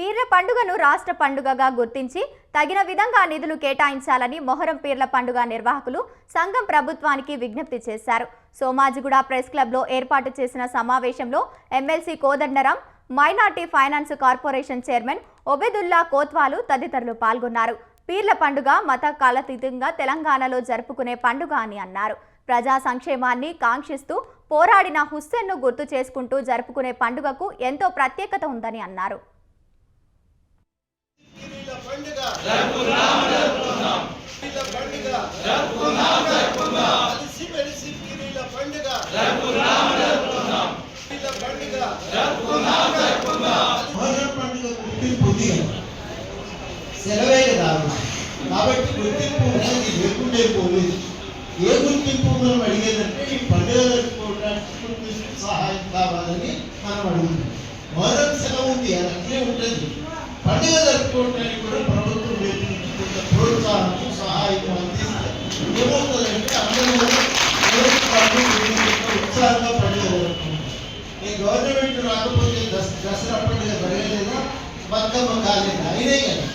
పీర్ల పండుగను రాష్ట్ర పండుగగా గుర్తించి తగిన విధంగా నిధులు కేటాయించాలని మొహరం పీర్ల పండుగ నిర్వాహకులు సంఘం ప్రభుత్వానికి విజ్ఞప్తి చేశారు. సోమాజిగూడ ప్రెస్ క్లబ్లో ఏర్పాటు చేసిన సమావేశంలో MLC Kodandaram, minority finance corporation chairman Obedullah Kotwal తదితరులు పాల్గొన్నారు. పీర్ల పండుగ మత కాలాతీతంగా తెలంగాణలో జరుపుకునే పండుగ అని అన్నారు. ప్రజా సంక్షేమాన్ని కాంక్షిస్తూ పోరాడిన హుస్సేన్ను గుర్తు చేసుకుంటూ జరుపుకునే పండుగకు ఎంతో ప్రత్యేకత ఉందని అన్నారు. సెలవే కదా కాబట్టి గుర్తింపు ఉన్నది లేకుంటే పోలేదు. ఏ గుర్తింపు మనం అడిగేదంటే ఈ పండుగ జరుపుకోవడానికి సహాయం కావాలని మనం అడుగుతాం. మొదటి సెలవు ఉంది, అది అట్లే ఉంటుంది. పండుగ జరుపుకోవడానికి కూడా ప్రభుత్వం కొంత ప్రోత్సాహం సహాయం అందిస్తే ఏమవుతుందంటే అందరూ ఉత్సాహంగా పండుగ జరుపుకుంటారు. ఈ గవర్నమెంట్ రాకపోతే దసరా పండుగ జరగలేదా, బతుకమ్మ కాలేదు అయినే కదా.